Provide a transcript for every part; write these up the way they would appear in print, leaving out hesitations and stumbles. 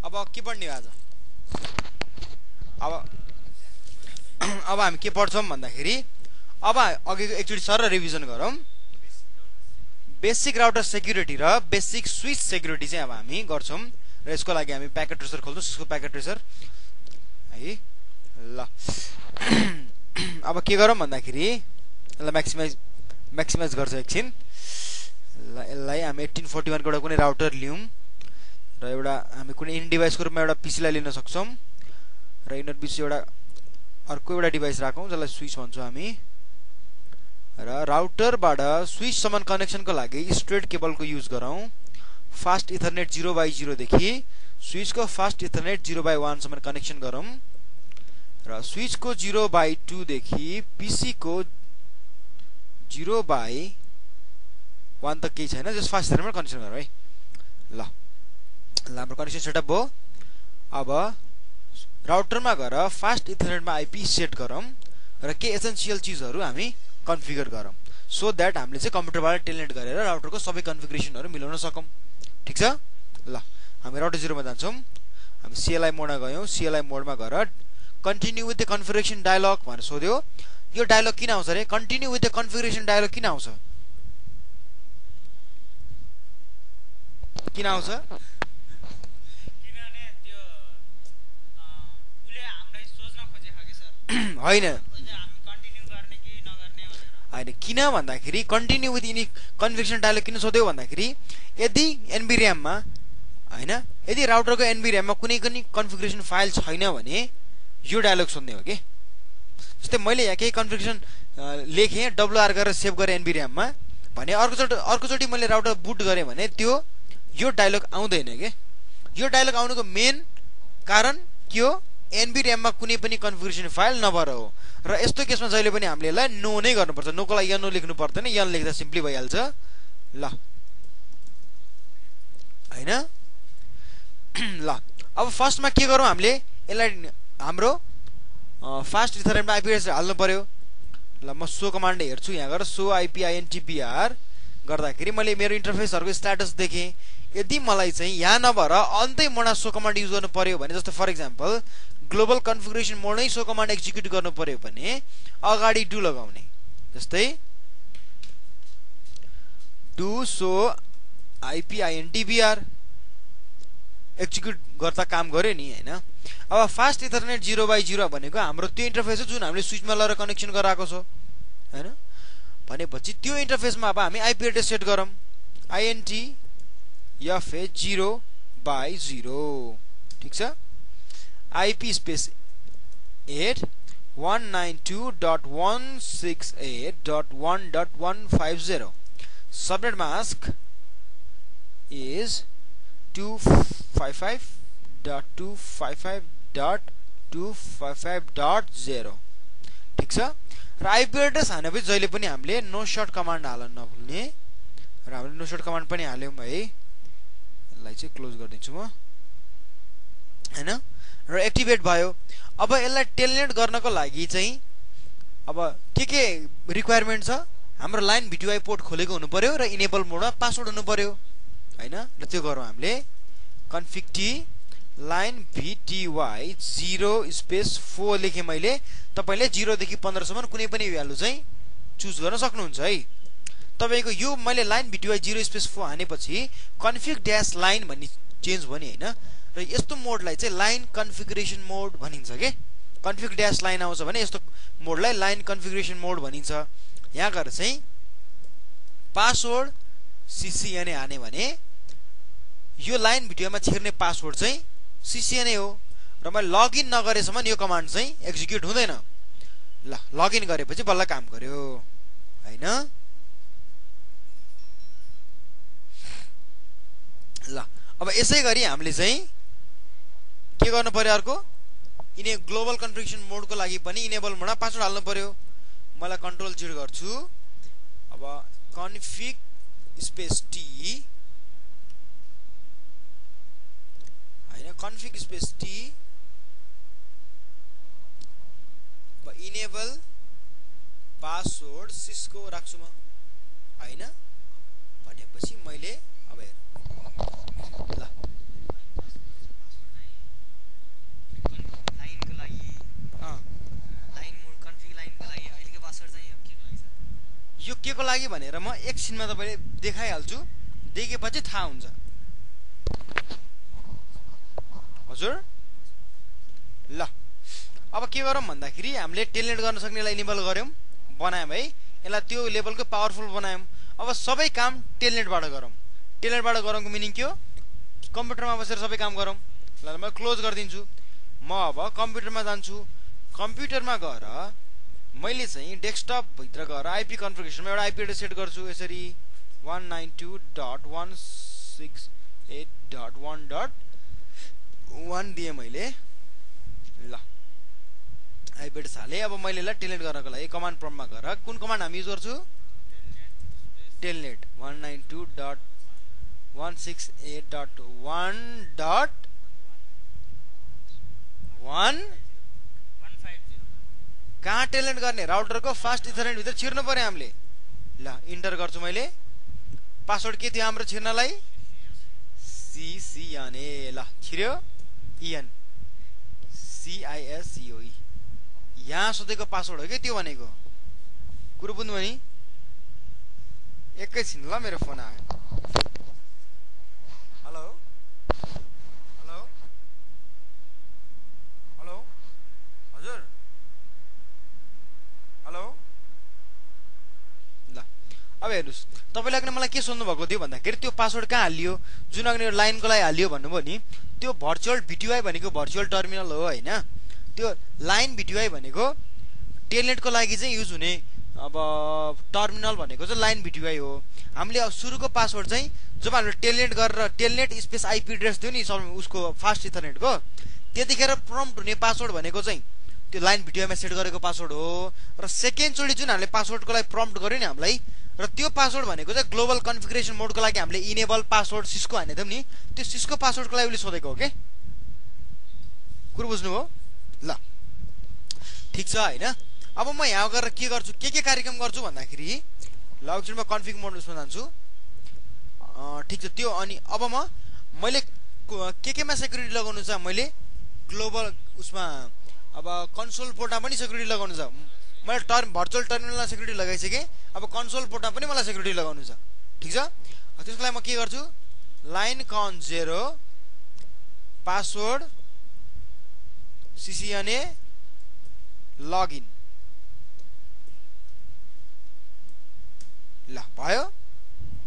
अब के पढ्ने हो आज अब अब हामी के पढ्छौं भन्दाखेरि अब अघिको एकचोटी सर रिभिजन गरौँ बेसिक राउटर सेक्युरिटी र बेसिक स्विच सेक्युरिटी चाहिँ अब हामी गर्छौं र यसको लागि हामी प्याकेट ट्रेसर खोल्छौं यसको प्याकेट ट्रेसर है ल अब के गरौँ भन्दाखेरि यसलाई म्याक्सिमाइज गर्छ एकछिन ल यसलाई हामी 1841 को एउटा कुनै राउटर लियौं र एउटा हामी कुनै इन डिभाइसको रूपमा एउटा पीसी लाई लिन सक्छौं र इनर पीसी एउटा अर्को एउटा डिभाइस राखौं जसलाई स्विच भन्छौं हामी र राउटरबाट स्विच सम्म कनेक्सनको लागि स्ट्रेट केबलको युज गरौँ फास्ट इथरनेट 0/0 देखि स्विचको फास्ट इथरनेट 0/1 सम्म कनेक्सन गरौँ र स्विचको 0/2 देखि पीसी को 0/1 तक केही छैन जस फास्ट इथरनेटमा कनेक्सन गरौँ है ल हाम्रो कनेक्सन सेटअप भयो अब राउटरमा गएर फास्ट इथरनेटमा आईपी सेट गरौँ र के एसेन्शियल चीजहरु हामी कन्फिगर गरौँ सो दैट हामीले चाहिँ कम्प्युटरबाट टेलनेट गरेर राउटरको सबै कन्फिगरेसनहरु मिलाउन सकौं ठीक छ ल हामी राउटर 0 मा जान्छौं हामी CLI मोडमा गयौं CLI मोडमा गएर continue with the configuration dialog भनेर सोध्यो यो डायलग किन आउँछ रे continue with the configuration dialog किन आउँछ किनभने त्यो उले हामीलाई सोच्न खोजेको कि सर हैन हामी कन्टिन्यू गर्ने कि नगर्ने भनेर हैन किन भन्दाखेरि कन्टिन्यू विथ इनी कन्फिगरेसन डायलग किन सोध्यो भन्दाखेरि यदि एनबी र्याम मा हैन यदि राउटरको एनबी र्याम मा कुनै पनि कन्फिगरेसन फाइल छैन भने यो डायलग सोध्ने हो के जस्तै मैले यहाँ केही कन्फिगरेसन लेखे WR गरेर सेभ गरे एनबी र्याम मा भने अर्कोचोटी मैले राउटर बुट गरे भने त्यो यो डायलग आउँदैन के यो डायलग आउनुको मेन कारण के हो एनबी र्याम मा कुनै पनि कन्फिगरेसन फाइल नभएर हो र यस्तो केसमा जहिले पनि हामीले यसलाई नो नै गर्नुपर्छ नो को लागि नो लेख्नु पर्दैन यन लेख्दा सिम्पली भइहाल्छ ल हैन ल अब फर्स्टमा के गरौँ हामीले यसलाई हाम्रो फास्ट इथरनेटमा आईपी एड्रेस हाल्नु पर्यो ल म सो कमान्ड हेर्छु यहाँ गएर सो IPINTBR गर्दाखेरि मैले मेरो इन्टरफेसहरुको स्ट्याटस देखे यदि मलाई चाहिँ यहाँ नभएर अन्तै मोडमा सो कमान्ड युज गर्नु पर्यो भने जस्तो फर एक्जाम्पल ग्लोबल कन्फिगरेसन मोडमै सो कमान्ड एक्जिक्युट गर्नु पर्यो भने अगाडि डु लगाउने जस्तै डु सो IPINTBR एक्जिक्युट गर्दा काम गर्यो नि हैन अब फास्ट इथरनेट 0/0 भनेको हाम्रो त्यो इन्टरफेस हो जुन हामीले स्विचमा लगेर कनेक्सन गराएको छ हैन भनेपछि त्यो इन्टरफेसमा अब हामी आईपी एड्रेस सेट गरौँ INTFA 0/0 ठीक छ IP space 8 192.168.1.150 subnet mask is 255.255.255.0 ठीक छ र आईपी एड्रेस हानेपछि जहिले पनि हामीले नो शॉर्ट कमान्ड हाल्न नभुल्ने र हामीले नो शॉर्ट कमान्ड पनि हाल्यौं है यसलाई चाहिँ क्लोज गर्दिन्छु म हैन र एक्टिभेट भयो अब यसलाई टेलनेट गर्नको लागि चाहिँ अब के रिक्वायरमेन्ट छ हाम्रो लाइन VTY पोर्ट खोलेको हुनु पर्यो र इनेबल मोडमा पासवर्ड हुनु पर्यो हैन र त्यो गरौँ हामीले config t line VTY 0/4 लेखे मैले तपाईले 0 देखि 15 सम्म कुनै पनि भ्यालु चाहिँ चुज गर्न सक्नुहुन्छ है तपाईको यो मैले line VTY 0/4 हानेपछि config dash line भन्ने चेन्ज भयो नि हैन र यस्तो मोडलाई चाहिँ लाइन कन्फिगरेसन मोड भनिन्छ के config dash line आउँछ भने यस्तो मोडलाई लाइन कन्फिगरेसन मोड भनिन्छ यहाँ गएर चाहिँ पासवर्ड CCNA हाने भने यो लाइन भिडियोमा छिर्ने पासवर्ड चाहिँ CCNA हो र मैले लगइन नगरेसम्म यो कमान्ड चाहिँ एक्जिक्युट हुँदैन ल लगइन गरेपछि बल्ल काम गर्यो हैन ल अब यसै गरी हामीले चाहिँ के गर्नु पर्यो अर्को इने ग्लोबल कन्फिगरेसन मोडको लागि पनि इनेबल मोडमा पासवर्ड हाल्नु पर्यो मलाई कन्ट्रोल Z गर्छु अब config स्पेस t हैन config स्पेस t अब इनेबल पासवर्ड सिस्को राख्छु म हैन भनेपछि मैले अब हेर ल लागि भनेर म एकछिनमा तपाईले देखाइहाल्छु देखेपछि थाहा हुन्छ हजुर ल अब के गरौँ भन्दाखेरि हामीले टेलनेट गर्न सक्नेलाई इनेबल गर्यौं बनायौं है यसलाई त्यो लेभलको पावरफुल बनायौं अब सबै काम टेलनेटबाट गरौँ टेलनेटबाट गरौँको मिनिङ के हो कम्प्युटरमा बसेर सबै काम गरौँ ल म क्लोज गरिदिन्छु म अब कम्प्युटरमा जान्छु कम्प्युटरमा गएर मैले चाहिँ डेस्कटप भित्र गएर आईपी कन्फिगरेसनमा एउटा आईपी एड्रेस सेट गर्छु यसरी 192.168.1.1 दिए मैले ल आईपी एड्रेस हाले अब मैले ल टेलनेट गर्नको लागि कमान्ड प्रम्पटमा गएर कुन कमान्ड हामी युज गर्छु टेलनेट 192.168.1.1 कहाँ टेलनेट गर्ने राउटरको फास्ट इथरनेट भित्र छिर्नु पर्यो हामीले ल इन्टर गर्छु मैले पासवर्ड के थियो हाम्रो छिर्नलाई CCNA ल छिर्यो EN CISCOE यहाँ सोधेको पासवर्ड हो के त्यो भनेको कुरो बुझ्नु नि एकैछिन ल मेरो फोन आयो हेलो हेलो हेलो हजुर हेलो ल अब हेर्नुस् तपाईले अघि मलाई के सोध्नु भएको थियो भन्दाखेरि त्यो पासवर्ड कहाँ हालियो जुन अघि लाइनको लागि हालियो भन्नुभयो नि त्यो भर्चुअल VTY भनेको भर्चुअल टर्मिनल हो हैन त्यो लाइन VTY भनेको टेलनेटको लागि चाहिँ युज हुने अब टर्मिनल भनेको चाहिँ लाइन VTY हो हामीले अब सुरुको पासवर्ड चाहिँ जब हामीले टेलनेट गरेर टेलनेट स्पेस आईपी एड्रेस दियो नि उसको फास्ट इथरनेटको त्यतिखेर प्रम्प्ट हुने पासवर्ड भनेको चाहिँ त्यो लाइन VTY मा सेट गरेको पासवर्ड हो र सेकेन्ड चोटी जुन हामीले पासवर्डको लागि प्रम्प्ट गर्यो नि हामीलाई र त्यो पासवर्ड भनेको चाहिँ ग्लोबल कन्फिगरेसन मोडको लागि हामीले इनेबल पासवर्ड सिस्को हानेथ्यौं नि त्यो सिस्को पासवर्डको लागि उले सोधेको हो के कुरो बुझ्नु हो ल ठीक छ हैन अब म यहाँ गएर के गर्छु के कार्यक्रम गर्छु भन्दाखेरि ल एकछिनमा कन्फिग मोडमा जान्छु ठीक छ त्यो अनि अब मैले केमा सेक्युरिटी लगाउनु छ मैले ग्लोबल उसमा अब कन्सोल पोर्टमा पनि सेक्युरिटी लगाउनु छ मैले भर्चुअल टर्मिनलमा सेक्युरिटी लगाइसके अब कन्सोल पोर्टमा पनि मलाई सेक्युरिटी लगाउनु छ ठीक छ त्यसको लागि म के गर्छु लाइन कन 0 पासवर्ड CCNA लगइन ल भयो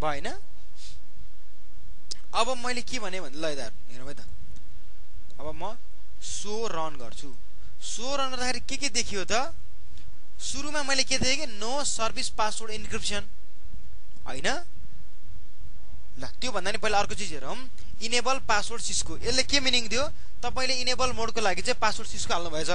भएन अब मैले के भने ल यता हेरौँ है त अब म सो रन गर्छु सो रन गर्दाखेरि के देखियो त सुरुमा मैले के देखेँ नो सर्भिस पासवर्ड इन्क्रिप्सन हैन ल त्यो भन्दा नि पहिला अर्को चीज हेरौँ इनेबल पासवर्ड सिस्को यसले के मिनिङ दियो तपाईले इनेबल मोडको लागि चाहिँ पासवर्ड सिस्को हाल्नु भएछ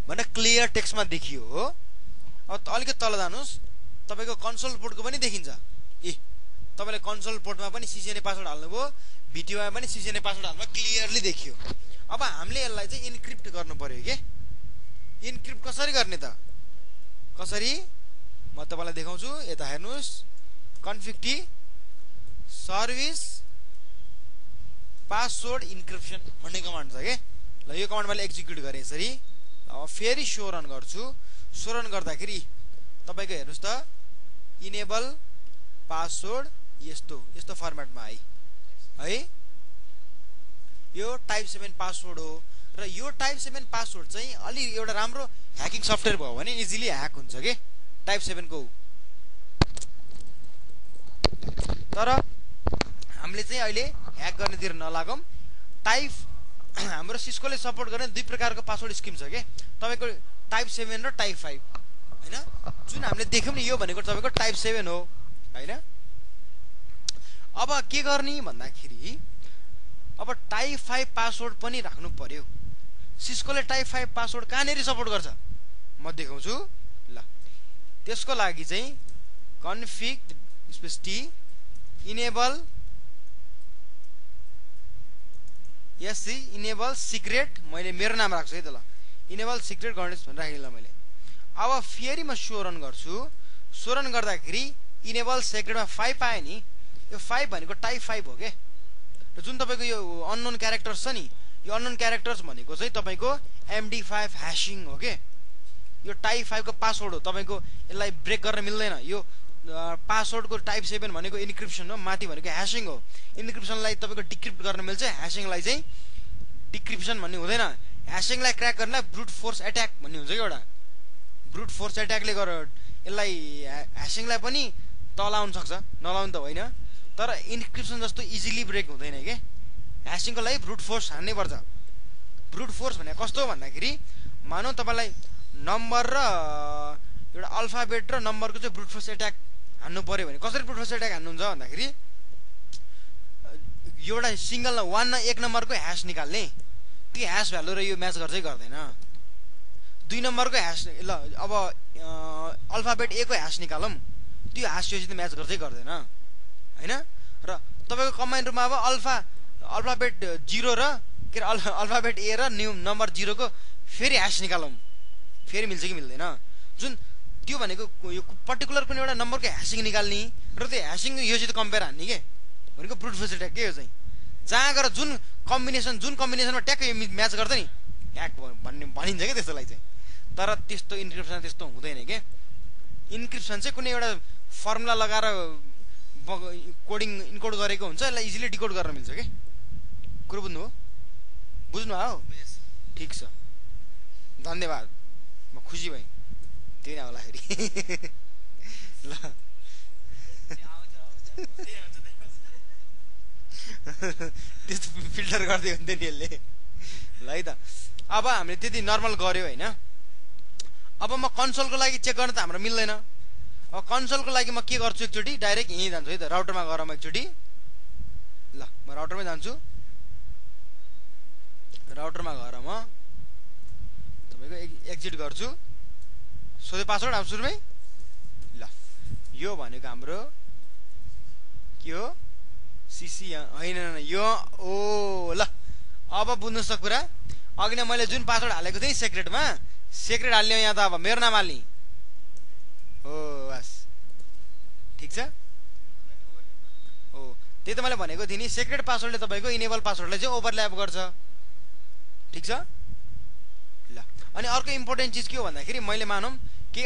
भने क्लियर टेक्स्टमा देखियो हो अब अलिकति तल जानुस् तपाईको कन्सोल पोर्टको पनि देखिन्छ ए तपाईले कन्सोल पोर्टमा पनि CCNA पासवर्ड हाल्नुभयो VTY मा पनि CCNA पासवर्ड हाल्नुभयो क्लियरली देखियो अब हामीले यसलाई चाहिँ इन्क्रिप्ट गर्नु पर्यो के इन्क्रिप्ट कसरी गर्ने त कसरी म तपाईलाई देखाउँछु यता हेर्नुस् config T service password encryption भन्ने कमान्ड छ के ल यो कमान्ड मैले एक्जिक्युट गरे यसरी अब फेरि सो रन गर्छु सो रन गर्दाखेरि तपाईको हेर्नुस् त इनेबल पासवर्ड यस्तो फर्मेटमा आइ है यो टाइप 7 पासवर्ड हो र यो टाइप 7 पासवर्ड चाहिँ अलि एउटा राम्रो ह्याकिङ सफ्टवेयर भयो भने इजिली ह्याक हुन्छ के टाइप 7 को तर हामीले चाहिँ अहिले ह्याक गर्नेतिर नलागौं टाइप हाम्रो सिस्कोले सपोर्ट गर्ने दुई प्रकारको पासवर्ड स्किम छ के तपाईको टाइप 7 र टाइप 5 हैन जुन हामीले देख्यौं नि यो भनेको तपाईको टाइप 7 हो हैन अब के गर्ने भन्दाखेरि अब टाइप 5 पासवर्ड पनि राख्नु पर्यो सिस्कोले टाइप 5 पासवर्ड कहाँनेरि सपोर्ट गर्छ म देखाउँछु ल त्यसको लागि चाहिँ कन्फिग स्पेस टी इनेबल यस इनेबल सिक्रेट मैले मेरो नाम राख्छु है त ल इनेबल सिक्रेट गर्नेछ भनेर राखेँ ल मैले अब फेरि म सो रन गर्छु सो रन गर्दाखेरि इनेबल सिक्रेटमा 5 पाए नि यो 5 भनेको टाइप 5 हो के र जुन तपाईको यो अननोन क्यारेक्टर्स छ नि यो अननोन क्यारेक्टर्स भनेको चाहिँ तपाईको MD5 ह्याशिङ हो के यो टाइप 5 को पासवर्ड हो तपाईको यसलाई ब्रेक गर्न मिल्दैन यो पासवर्डको टाइप 7 भनेको इन्क्रिप्सन हो, माथि भनेको ह्यासिङ हो। इन्क्रिप्सनलाई तपाईँको डिक्रिप्ट गर्न मिल्छ, ह्यासिङलाई चाहिँ डिक्रिप्सन भन्ने हुँदैन। ह्यासिङलाई क्र्याक गर्नलाई ब्रुट फोर्स एट्याक भन्ने हुन्छ कि एउटा, ब्रुट फोर्स एट्याकले गर यसलाई ह्यासिङलाई पनि तलाउन सक्छ, नलाउनु त होइन, तर इन्क्रिप्सन जस्तो इजिली ब्रेक हुँदैन के। ह्यासिङको लागि ब्रुट फोर्स हान्नै पर्छ। ब्रुट फोर्स भने कस्तो हो भन्दाखेरि मानौ तपाईँलाई नम्बर र एउटा अल्फाबेट र नम्बरको चाहिँ ब्रुट फोर्स एट्याक हान्नु पर्यो भने कसरी ब्रुट फोर्स एट्याक हान्नुहुन्छ भन्दाखेरि एउटा सिंगल 1 नम्बरको ह्यास निकाल्ने, त्यो ह्यास भ्यालु र यो म्याच गर्दै गर्दैन। 2 नम्बरको ह्यास, ल अब अल्फाबेट ए को ह्यास निकालौँ, त्यो ह्यास योसित म्याच गर्दै गर्दैन हैन। र तपाईँको कमान्डमा अब अल्फाबेट 0 र के अल्फाबेट ए र नम्बर 0 को फेरि ह्यास निकालौँ, फेरि मिल्छ कि मिल्दैन। जुन त्यो भनेको यो पर्टिकुलर कुनै एउटा नम्बरको ह्यासिङ निकाल्ने र त्यो ह्यासिङ योसित कम्पेयर हान्ने के भनेको ब्रुट फोर्स एट्याक के यो चाहिँ। जहाँ गएर जुन कम्बिनेसनमा ट्याक्क यो म्याच गर्छ नि ह्याक भनिन्छ क्या त्यस्तोलाई चाहिँ। तर त्यस्तो इन्क्रिप्सन त्यस्तो हुँदैन के। इन्क्रिप्सन चाहिँ कुनै एउटा फर्मुला लगाएर कोडिङ इन्कोड गरेको हुन्छ, यसलाई इजिली डिकोड गर्न मिल्छ के। कुरो बुझ्नु हो, बुझ्नु आयो, ठिक छ, धन्यवाद, म खुसी भएँ। त्यही नै होला फेरि ल त्यस्तो फिल्टर गर्दै हुन्थ्यो नि यसले ल है त। अब हामीले त्यति नर्मल गऱ्यो होइन। अब म कन्सोलको लागि चेक गर्न त हाम्रो मिल्दैन। अब कन्सोलको लागि म के गर्छु, एकचोटि डाइरेक्ट यहीँ जान्छु है त, राउटरमा गएर म एकचोटि, ल म राउटरमै जान्छु। राउटरमा गएर म तपाईँको एक्जिट गर्छु, सोधे पासवर्ड अब सुरुमै। ल यो भनेको हाम्रो के हो, सिसी होइन यो ओ। ल अब बुझ्नुहोस् त कुरा, अघि नै मैले जुन पासवर्ड हालेको थिएँ सेक्रेटमा, सेक्रेट हाल्ने यहाँ त अब मेरो नाम हाल्ने हो बस, ठिक छ। हो त्यही त मैले भनेको थिएँ नि, सेक्रेट पासवर्डले तपाईँको इनेबल पासवर्डलाई चाहिँ ओभरल्याप गर्छ, ठिक छ। ल अनि अर्को इम्पोर्टेन्ट चिज के हो भन्दाखेरि मैले मानौँ के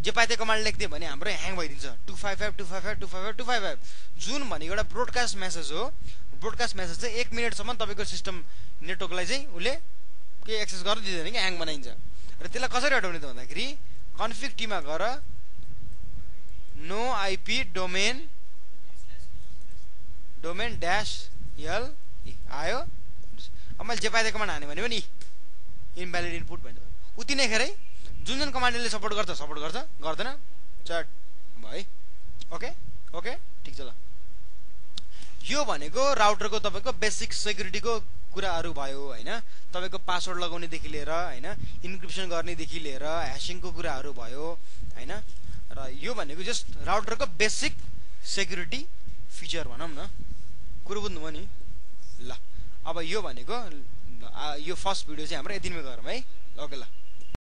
जे पाए त्यो कमान्ड लेख्थेँ भने हाम्रो ह्याङ भइदिन्छ 255 जुन भनेको एउटा ब्रोडकास्ट मेसेज हो। ब्रोडकास्ट मेसेज चाहिँ 1 मिनटसम्म तपाईँको सिस्टम नेटवर्कलाई चाहिँ उसले के एक्सेस गर्न दिँदैन कि ह्याङ बनाइन्छ। र त्यसलाई कसरी हटाउने त भन्दाखेरि कन्फिग टीमा गएर नो आइपी डोमेन -l आयो। अब मैले जे पाए त्यो कमान्ड हाने भने पनि इनभ्यालिड इनपुट भन्छ, उति नै खेरै जुन कमान्डले सपोर्ट गर्छ गर्दैन चट भयो। ओके ओके ठिक छ। ल यो भनेको राउटरको तपाईँको बेसिक सेक्युरिटीको कुराहरू भयो होइन। तपाईँको पासवर्ड लगाउनेदेखि लिएर होइन, इन्क्रिप्सन गर्नेदेखि लिएर ह्यासिङको कुराहरू भयो होइन। र यो भनेको जस्ट राउटरको बेसिक सेक्युरिटी फिचर भनौँ न, कुरो बुझ्नुभयो नि। ल अब यो भनेको यो फर्स्ट भिडियो चाहिँ हाम्रो यतिमै गरौँ है। ओके ल।